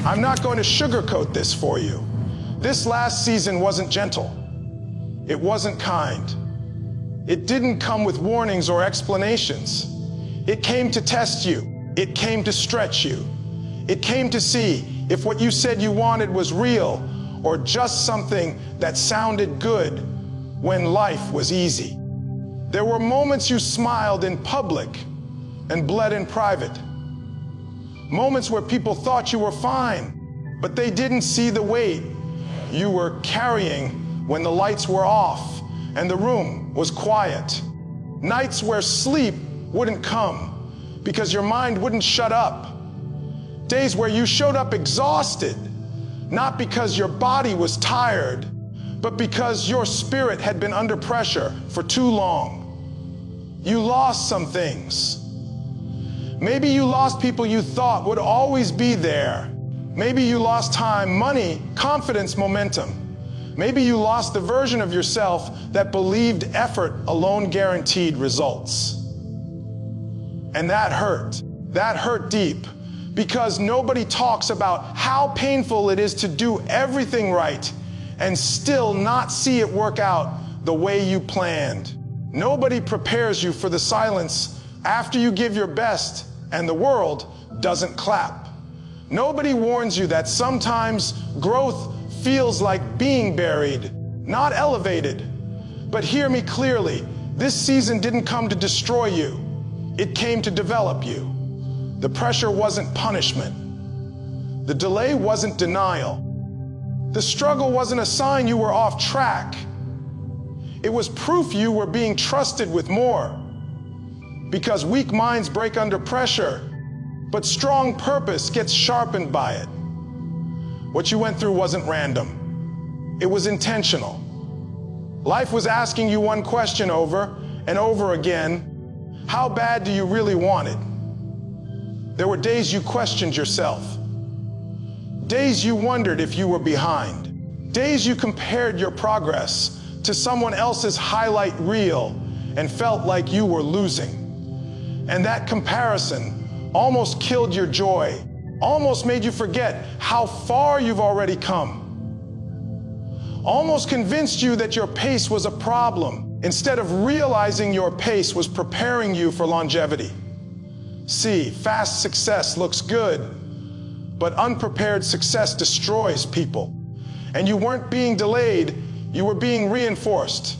I'm not going to sugarcoat this for you. This last season wasn't gentle. It wasn't kind. It didn't come with warnings or explanations. It came to test you. It came to stretch you. It came to see if what you said you wanted was real or just something that sounded good when life was easy. There were moments you smiled in public and bled in private. Moments where people thought you were fine, but they didn't see the weight you were carrying when the lights were off and the room was quiet. Nights where sleep wouldn't come because your mind wouldn't shut up. Days where you showed up exhausted, not because your body was tired, but because your spirit had been under pressure for too long. You lost some things. Maybe you lost people you thought would always be there. Maybe you lost time, money, confidence, momentum. Maybe you lost the version of yourself that believed effort alone guaranteed results. And that hurt. That hurt deep, because nobody talks about how painful it is to do everything right and still not see it work out the way you planned. Nobody prepares you for the silence after you give your best and the world doesn't clap. Nobody warns you that sometimes growth feels like being buried, not elevated. But hear me clearly, this season didn't come to destroy you. It came to develop you. The pressure wasn't punishment. The delay wasn't denial. The struggle wasn't a sign you were off track. It was proof you were being trusted with more. Because weak minds break under pressure, but strong purpose gets sharpened by it. What you went through wasn't random. It was intentional. Life was asking you one question over and over again: how bad do you really want it? There were days you questioned yourself. Days you wondered if you were behind. Days you compared your progress to someone else's highlight reel and felt like you were losing. And that comparison almost killed your joy, almost made you forget how far you've already come. Almost convinced you that your pace was a problem, instead of realizing your pace was preparing you for longevity. See, fast success looks good, but unprepared success destroys people. And you weren't being delayed, you were being reinforced.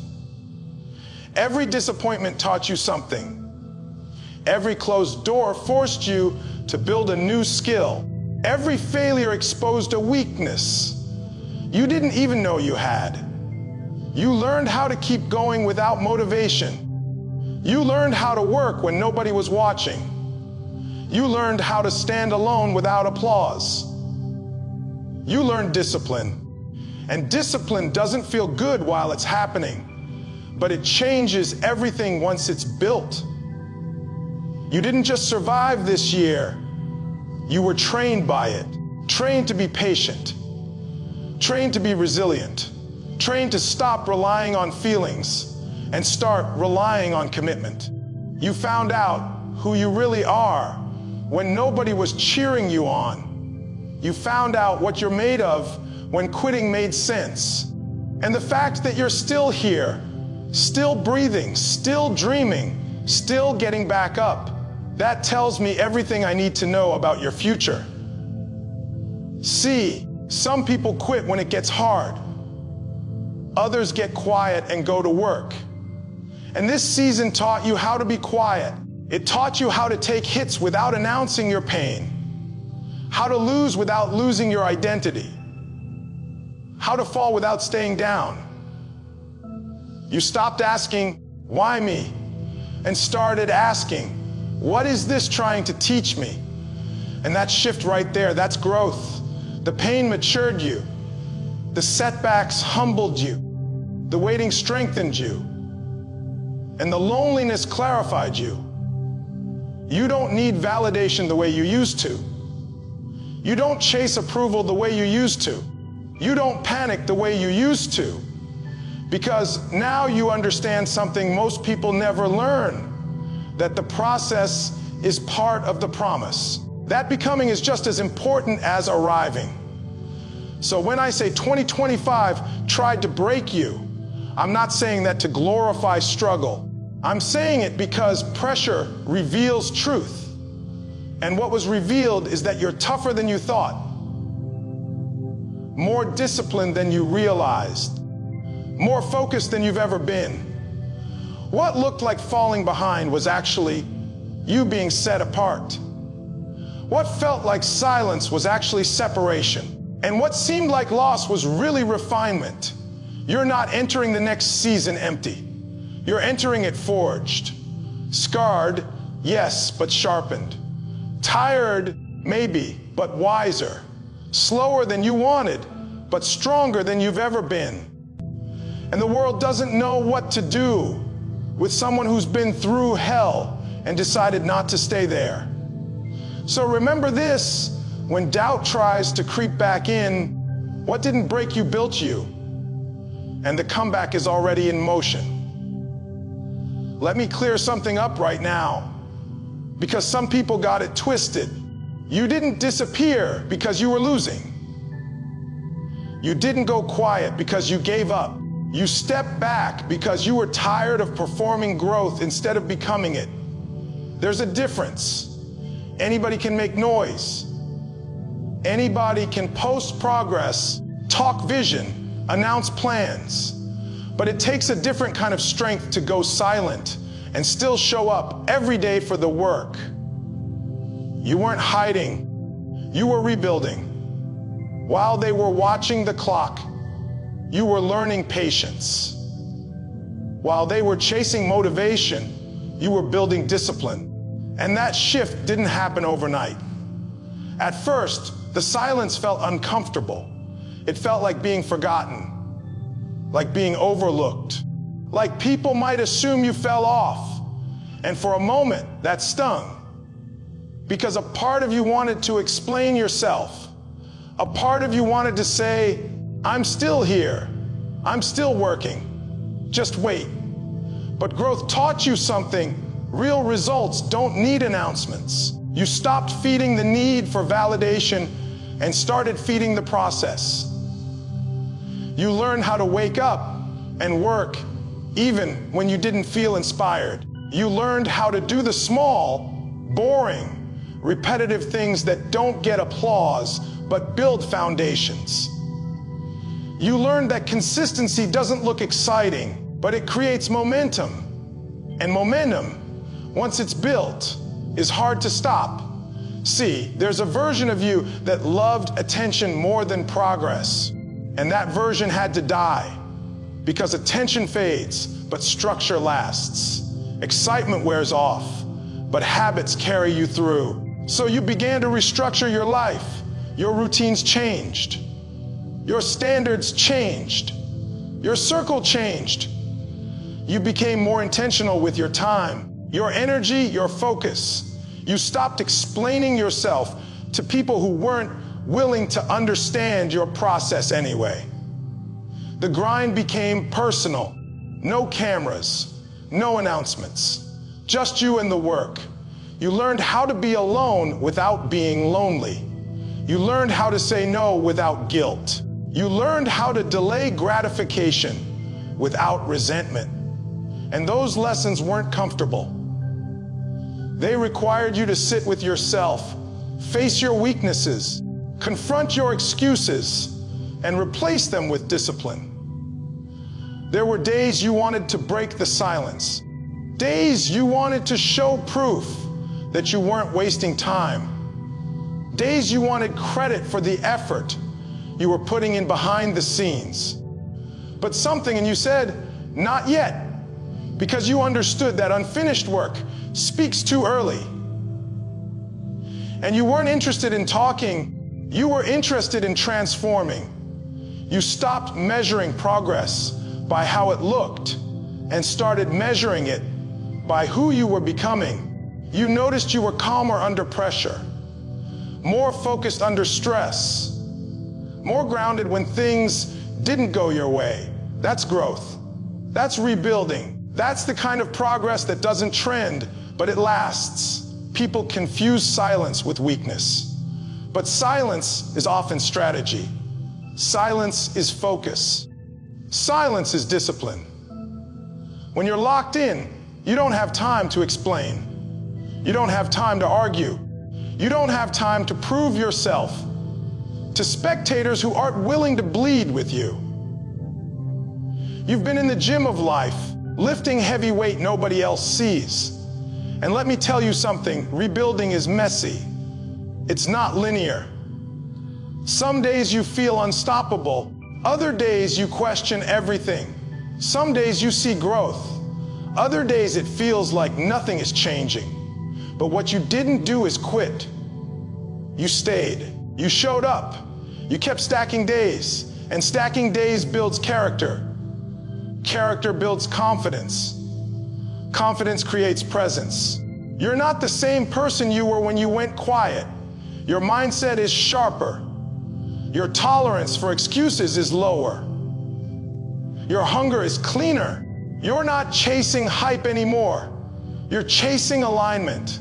Every disappointment taught you something. Every closed door forced you to build a new skill. Every failure exposed a weakness you didn't even know you had. You learned how to keep going without motivation. You learned how to work when nobody was watching. You learned how to stand alone without applause. You learned discipline. And discipline doesn't feel good while it's happening, but it changes everything once it's built. You didn't just survive this year. You were trained by it. Trained to be patient. Trained to be resilient. Trained to stop relying on feelings and start relying on commitment. You found out who you really are when nobody was cheering you on. You found out what you're made of when quitting made sense. And the fact that you're still here, still breathing, still dreaming, still getting back up, that tells me everything I need to know about your future. See, some people quit when it gets hard. Others get quiet and go to work. And this season taught you how to be quiet. It taught you how to take hits without announcing your pain, how to lose without losing your identity, how to fall without staying down. You stopped asking, "Why me?" and started asking, "What is this trying to teach me?" And that shift right there, that's growth. The pain matured you. The setbacks humbled you. The waiting strengthened you. And the loneliness clarified you. You don't need validation the way you used to. You don't chase approval the way you used to. You don't panic the way you used to. Because now you understand something most people never learn, that the process is part of the promise. That becoming is just as important as arriving. So when I say 2025 tried to break you, I'm not saying that to glorify struggle. I'm saying it because pressure reveals truth. And what was revealed is that you're tougher than you thought, more disciplined than you realized, more focused than you've ever been. What looked like falling behind was actually you being set apart. What felt like silence was actually separation. And what seemed like loss was really refinement. You're not entering the next season empty. You're entering it forged. Scarred, yes, but sharpened. Tired, maybe, but wiser. Slower than you wanted, but stronger than you've ever been. And the world doesn't know what to do with someone who's been through hell and decided not to stay there. So remember this, when doubt tries to creep back in, what didn't break you built you, and the comeback is already in motion. Let me clear something up right now, because some people got it twisted. You didn't disappear because you were losing. You didn't go quiet because you gave up. You stepped back because you were tired of performing growth instead of becoming it. There's a difference. Anybody can make noise. Anybody can post progress, talk vision, announce plans. But it takes a different kind of strength to go silent and still show up every day for the work. You weren't hiding. You were rebuilding. While they were watching the clock, you were learning patience. While they were chasing motivation, you were building discipline. And that shift didn't happen overnight. At first, the silence felt uncomfortable. It felt like being forgotten, like being overlooked, like people might assume you fell off. And for a moment, that stung, because a part of you wanted to explain yourself. A part of you wanted to say, I'm still here. I'm still working. Just wait. But growth taught you something. Real results don't need announcements. You stopped feeding the need for validation and started feeding the process. You learned how to wake up and work even when you didn't feel inspired. You learned how to do the small, boring, repetitive things that don't get applause but build foundations. You learned that consistency doesn't look exciting, but it creates momentum. And momentum, once it's built, is hard to stop. See, there's a version of you that loved attention more than progress. And that version had to die, because attention fades, but structure lasts. Excitement wears off, but habits carry you through. So you began to restructure your life. Your routines changed. Your standards changed. Your circle changed. You became more intentional with your time, your energy, your focus. You stopped explaining yourself to people who weren't willing to understand your process anyway. The grind became personal. No cameras, no announcements, just you and the work. You learned how to be alone without being lonely. You learned how to say no without guilt. You learned how to delay gratification without resentment. And those lessons weren't comfortable. They required you to sit with yourself, face your weaknesses, confront your excuses, and replace them with discipline. There were days you wanted to break the silence, days you wanted to show proof that you weren't wasting time, days you wanted credit for the effort you were putting in behind the scenes. But something in you said, not yet, because you understood that unfinished work speaks too early. And you weren't interested in talking, you were interested in transforming. You stopped measuring progress by how it looked and started measuring it by who you were becoming. You noticed you were calmer under pressure, more focused under stress, more grounded when things didn't go your way. That's growth. That's rebuilding. That's the kind of progress that doesn't trend, but it lasts. People confuse silence with weakness. But silence is often strategy. Silence is focus. Silence is discipline. When you're locked in, you don't have time to explain. You don't have time to argue. You don't have time to prove yourself to spectators who aren't willing to bleed with you. You've been in the gym of life, lifting heavy weight nobody else sees. And let me tell you something, rebuilding is messy. It's not linear. Some days you feel unstoppable. Other days you question everything. Some days you see growth. Other days it feels like nothing is changing. But what you didn't do is quit. You stayed. You showed up. You kept stacking days. And stacking days builds character. Character builds confidence. Confidence creates presence. You're not the same person you were when you went quiet. Your mindset is sharper. Your tolerance for excuses is lower. Your hunger is cleaner. You're not chasing hype anymore. You're chasing alignment.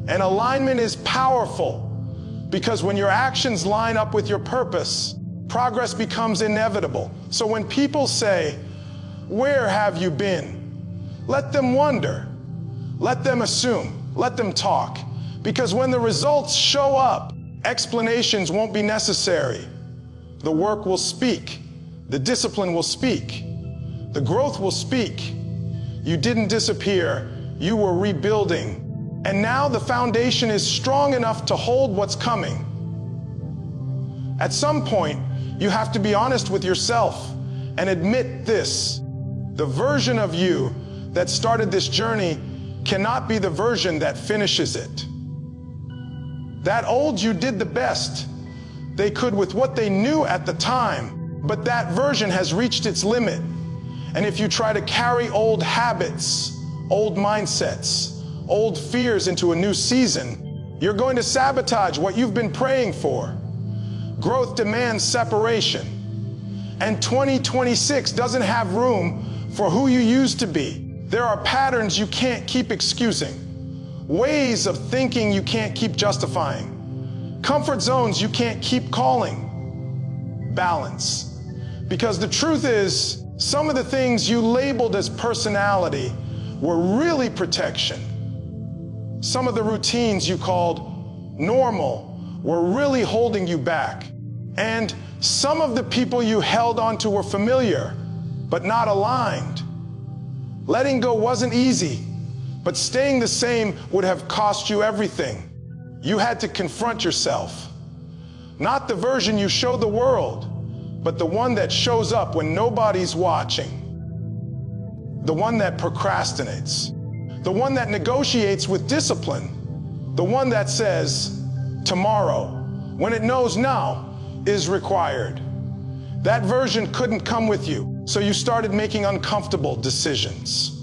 And alignment is powerful because when your actions line up with your purpose, progress becomes inevitable. So when people say, "Where have you been?" let them wonder. Let them assume. Let them talk. Because when the results show up, explanations won't be necessary. The work will speak. The discipline will speak. The growth will speak. You didn't disappear. You were rebuilding. And now the foundation is strong enough to hold what's coming. At some point, you have to be honest with yourself and admit this. The version of you that started this journey cannot be the version that finishes it. That old you did the best they could with what they knew at the time, but that version has reached its limit. And if you try to carry old habits, old mindsets, old fears into a new season, you're going to sabotage what you've been praying for. Growth demands separation. And 2026 doesn't have room for who you used to be. There are patterns you can't keep excusing, ways of thinking you can't keep justifying, comfort zones you can't keep calling. Balance. Because the truth is, some of the things you labeled as personality were really protection. Some of the routines you called normal were really holding you back. And some of the people you held onto were familiar, but not aligned. Letting go wasn't easy, but staying the same would have cost you everything. You had to confront yourself. Not the version you show the world, but the one that shows up when nobody's watching. The one that procrastinates. The one that negotiates with discipline. The one that says, tomorrow, when it knows now is required. That version couldn't come with you, so you started making uncomfortable decisions.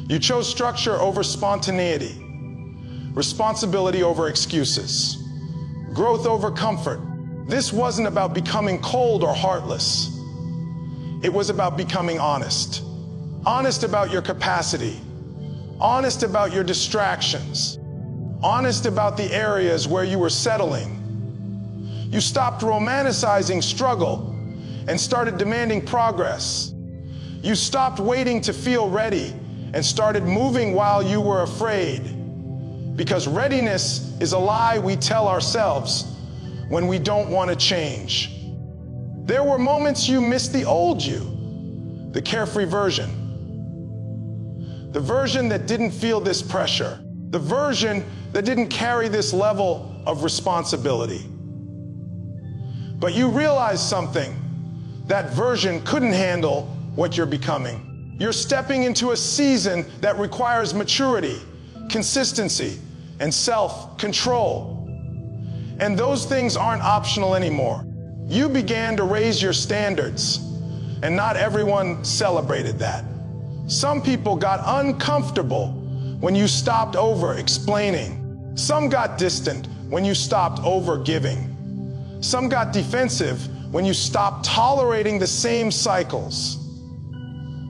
You chose structure over spontaneity, responsibility over excuses, growth over comfort. This wasn't about becoming cold or heartless. It was about becoming honest. Honest about your capacity, honest about your distractions, honest about the areas where you were settling. You stopped romanticizing struggle and started demanding progress. You stopped waiting to feel ready and started moving while you were afraid. Because readiness is a lie we tell ourselves when we don't want to change. There were moments you missed the old you, the carefree version. The version that didn't feel this pressure. The version that didn't carry this level of responsibility. But you realized something. That version couldn't handle what you're becoming. You're stepping into a season that requires maturity, consistency, and self-control. And those things aren't optional anymore. You began to raise your standards, and not everyone celebrated that. Some people got uncomfortable when you stopped over-explaining. Some got distant when you stopped over-giving. Some got defensive when you stopped tolerating the same cycles.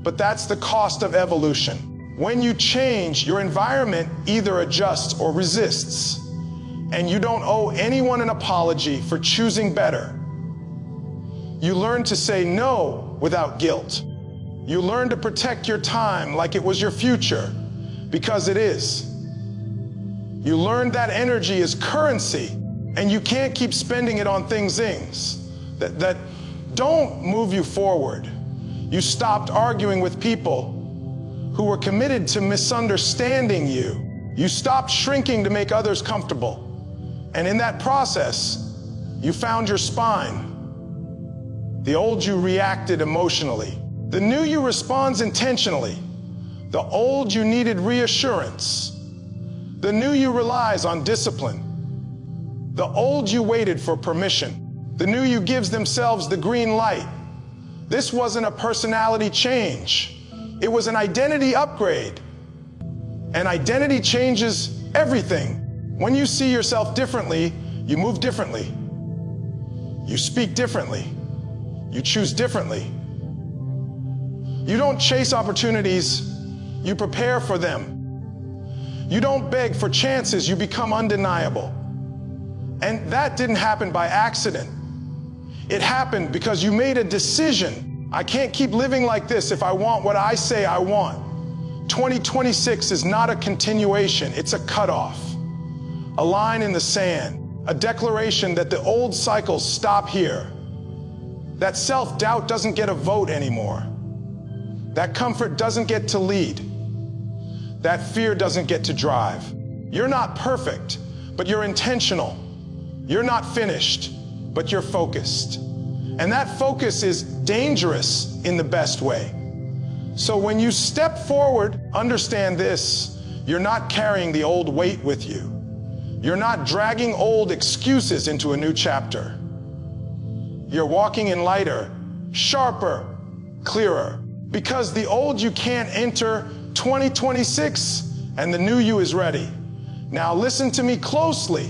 But that's the cost of evolution. When you change, your environment either adjusts or resists. And you don't owe anyone an apology for choosing better. You learn to say no without guilt. You learn to protect your time like it was your future, because it is. You learn that energy is currency, and you can't keep spending it on things that don't move you forward. You stopped arguing with people who were committed to misunderstanding you. You stopped shrinking to make others comfortable. And in that process, you found your spine. The old you reacted emotionally. The new you responds intentionally. The old you needed reassurance. The new you relies on discipline. The old you waited for permission. The new you gives themselves the green light. This wasn't a personality change. It was an identity upgrade. And identity changes everything. When you see yourself differently, you move differently. You speak differently. You choose differently. You don't chase opportunities, you prepare for them. You don't beg for chances, you become undeniable. And that didn't happen by accident. It happened because you made a decision. I can't keep living like this if I want what I say I want. 2026 is not a continuation, it's a cutoff. A line in the sand, a declaration that the old cycles stop here. That self-doubt doesn't get a vote anymore. That comfort doesn't get to lead. That fear doesn't get to drive. You're not perfect, but you're intentional. You're not finished, but you're focused. And that focus is dangerous in the best way. So when you step forward, understand this: you're not carrying the old weight with you. You're not dragging old excuses into a new chapter. You're walking in lighter, sharper, clearer. Because the old you can't enter 2026, and the new you is ready. Now listen to me closely,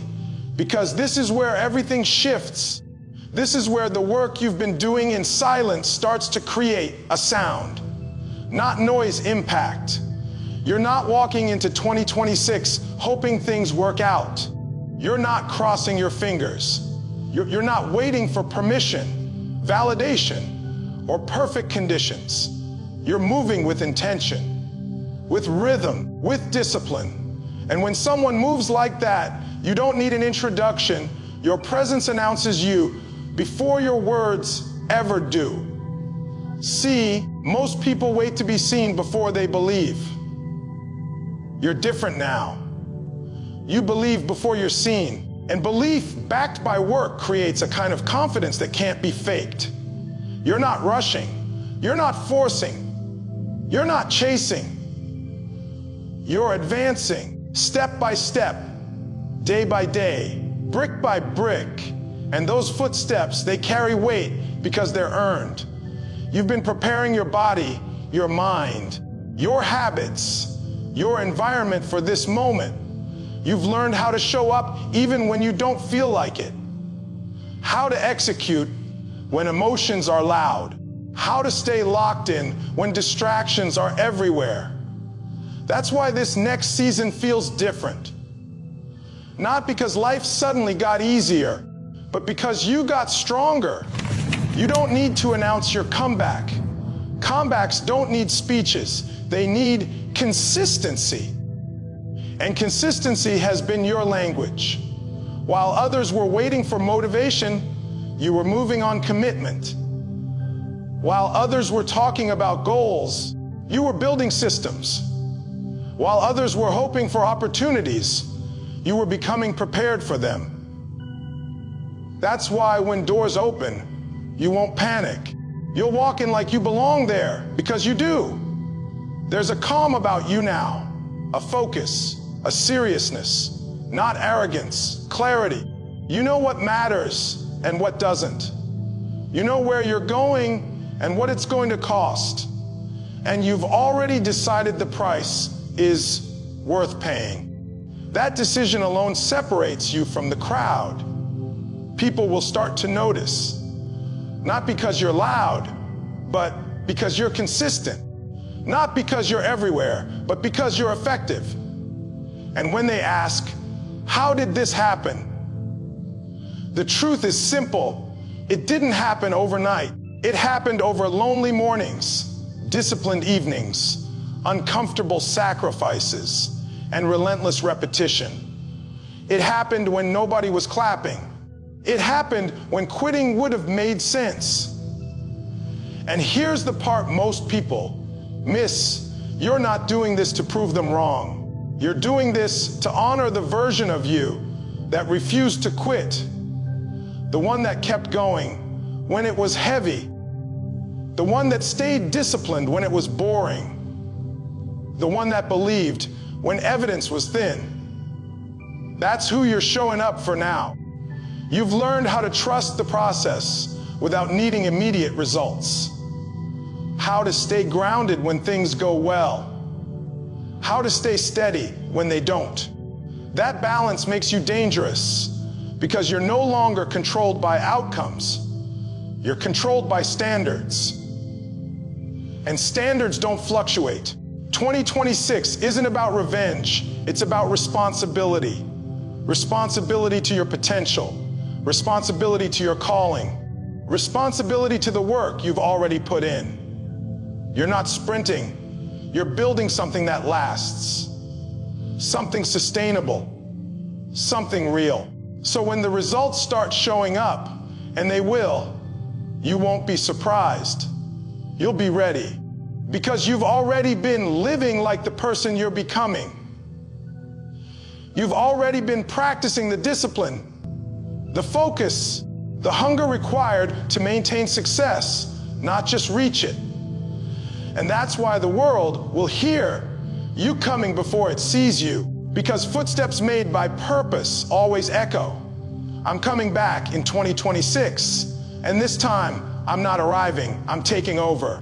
because this is where everything shifts. This is where the work you've been doing in silence starts to create a sound, not noise impact. You're not walking into 2026 hoping things work out. You're not crossing your fingers. You're not waiting for permission, validation, or perfect conditions. You're moving with intention, with rhythm, with discipline. And when someone moves like that, you don't need an introduction. Your presence announces you before your words ever do. See, most people wait to be seen before they believe. You're different now. You believe before you're seen. And belief backed by work creates a kind of confidence that can't be faked. You're not rushing. You're not forcing. You're not chasing. You're advancing step by step, day by day, brick by brick. And those footsteps, they carry weight because they're earned. You've been preparing your body, your mind, your habits, your environment for this moment. You've learned how to show up even when you don't feel like it. How to execute when emotions are loud. How to stay locked in when distractions are everywhere. That's why this next season feels different. Not because life suddenly got easier, but because you got stronger. You don't need to announce your comeback. Comebacks don't need speeches. They need consistency. And consistency has been your language. While others were waiting for motivation, you were moving on commitment. While others were talking about goals, you were building systems. While others were hoping for opportunities, you were becoming prepared for them. That's why when doors open, you won't panic. You'll walk in like you belong there, because you do. There's a calm about you now, a focus, a seriousness, not arrogance, clarity. You know what matters and what doesn't. You know where you're going and what it's going to cost. And you've already decided the price is worth paying. That decision alone separates you from the crowd. People will start to notice, not because you're loud, but because you're consistent. Not because you're everywhere, but because you're effective. And when they ask, how did this happen? The truth is simple. It didn't happen overnight. It happened over lonely mornings, disciplined evenings, uncomfortable sacrifices, and relentless repetition. It happened when nobody was clapping. It happened when quitting would have made sense. And here's the part most people miss. You're not doing this to prove them wrong. You're doing this to honor the version of you that refused to quit. The one that kept going when it was heavy. The one that stayed disciplined when it was boring. The one that believed when evidence was thin. That's who you're showing up for now. You've learned how to trust the process without needing immediate results. How to stay grounded when things go well. How to stay steady when they don't. That balance makes you dangerous because you're no longer controlled by outcomes. You're controlled by standards. And standards don't fluctuate. 2026 isn't about revenge. It's about responsibility. Responsibility to your potential. Responsibility to your calling. Responsibility to the work you've already put in. You're not sprinting. You're building something that lasts. Something sustainable. Something real. So when the results start showing up, and they will, you won't be surprised. You'll be ready. Because you've already been living like the person you're becoming. You've already been practicing the discipline, the focus, the hunger required to maintain success, not just reach it. And that's why the world will hear you coming before it sees you, because footsteps made by purpose always echo. I'm coming back in 2026, and this time I'm not arriving, I'm taking over.